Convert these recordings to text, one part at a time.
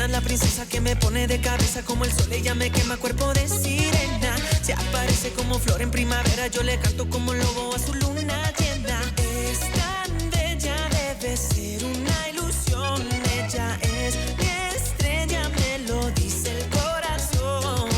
La princesa que me pone de cabeza como el sol, ella me quema cuerpo de sirena. Se aparece como flor en primavera, yo le canto como lobo a su luna llena. Es tan bella, debe ser una ilusión. Ella es mi estrella, me lo dice el corazón.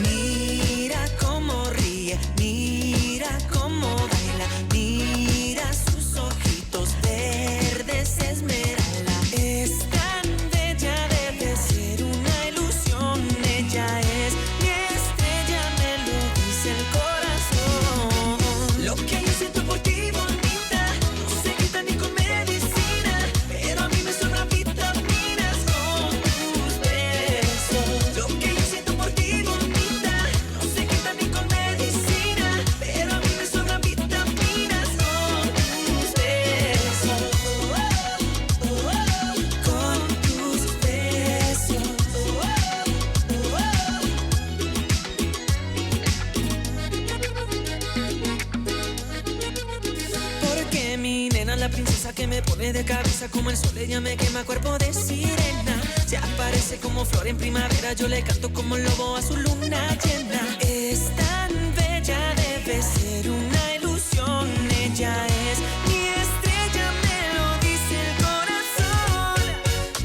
Mira cómo ríe, mira cómo baila, mira sus ojitos verdes esmeralda. Es tan bella, debe ser una ilusión. Ella es mi estrella, me lo dice el corazón. Lo que yo siento por ti, bonita, no se quita ni con medicina, pero a mí me sobran vitaminas con tus besos. Lo que yo siento por ti, bonita, no se quita ni con medicina, pero a mí me sobran vitaminas con tus besos. Con tus besos. Porque mi nena, la princesa que me pone de cabeza como el sol, ella me quema cuerpo de sirena. Se aparece como flor en primavera, yo le canto como lobo a su luna llena. Es tan bella, debe ser una ilusión. Ella es mi estrella, me lo dice el corazón.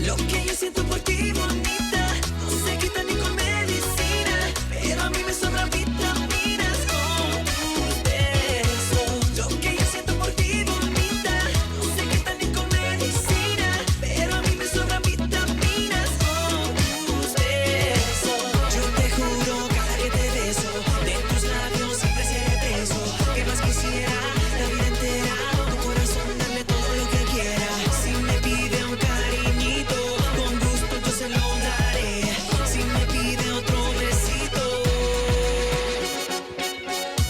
Lo que yo siento por ti, bonita, no se quita ni con medicina, pero a mí me sobran vitaminas con tus besos. Lo que yo siento por ti, bonita, no se quita ni con medicina, pero a mí me sobran vitaminas con tus besos. Yo te juro, cada que te beso, de tus labios siempre seré preso. ¿Qué más quisiera? La vida entera, tu corazón, darle todo lo que quiera. Si me pide un cariñito, con gusto yo se lo daré. Si me pide otro besito.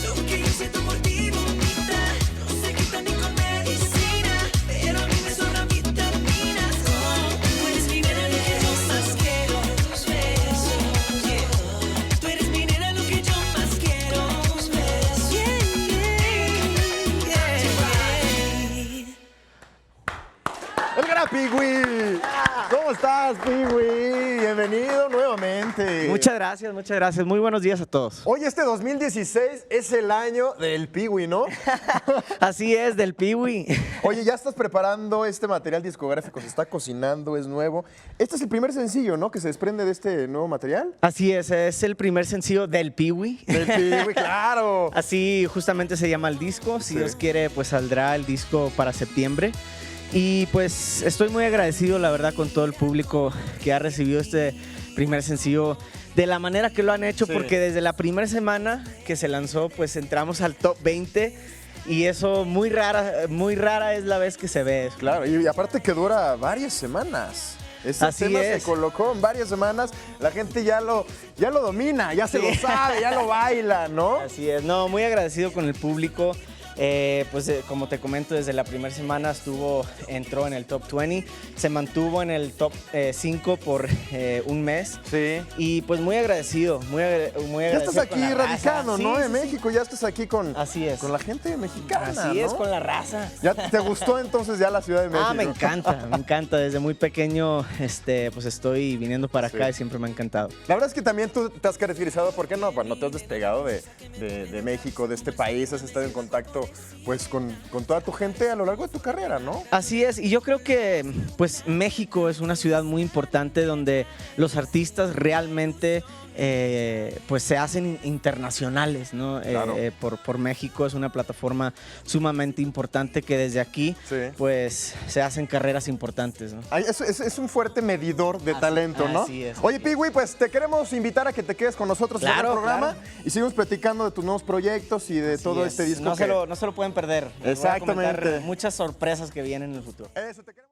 Lo que yo siento por ti, bonita, no se quita ni con medicina, pero a mí me sobran vitaminas con. Tú eres mi nena, lo que yo más quiero, tus besos. Tú eres mi nena, lo que yo más quiero, tus besos. ¡El gran Pigui! ¿Cómo estás, Pigui? Bienvenido nuevamente. Muchas gracias. Muy buenos días a todos. Hoy este 2016 es el año del Pigui, ¿no? Así es, del Piwi. Oye, ya estás preparando este material discográfico, se está cocinando, es nuevo. Este es el primer sencillo, ¿no? Que se desprende de este nuevo material. Así es el primer sencillo del Piwi. Del Pigui, claro. Así justamente se llama el disco. Si Dios quiere, pues saldrá el disco para septiembre. Y pues estoy muy agradecido, la verdad, con todo el público que ha recibido este primer sencillo de la manera que lo han hecho, Sí. porque desde la primera semana que se lanzó, pues entramos al top 20 y eso muy rara es la vez que se ve. Claro, y aparte que dura varias semanas. Este Así tema es. se colocó en varias semanas, la gente ya lo domina, ya se lo sabe, ya lo baila, ¿no? Así es, no, muy agradecido con el público. Como te comento, desde la primera semana entró en el top 20, se mantuvo en el top 5 por un mes. Sí. Y pues muy agradecido, muy agradecido. Ya estás aquí con la radicando, raza. ¿no? Sí, En sí, sí. México, ya estás aquí con, Así es. con la gente mexicana, Así es, ¿no? con la raza. ¿Ya te gustó entonces ya la Ciudad de México? Me encanta. Desde muy pequeño pues estoy viniendo para acá Sí. y siempre me ha encantado. La verdad es que también tú te has caracterizado, ¿por qué no? Pues no te has despegado de México, de este país, has estado en contacto pues con toda tu gente a lo largo de tu carrera, ¿no? Así es, y yo creo que pues México es una ciudad muy importante donde los artistas realmente pues se hacen internacionales, ¿no? Claro. Por México es una plataforma sumamente importante que desde aquí Sí. pues se hacen carreras importantes, ¿no? Ay, es un fuerte medidor de talento, ¿no? así es. Oye, Pee-wee, pues te queremos invitar a que te quedes con nosotros en Claro, el programa claro. y seguimos platicando de tus nuevos proyectos y de todo Así este es. disco. No se lo pueden perder. Les voy a comentar Exactamente. muchas sorpresas que vienen en el futuro. Eso, te queremos.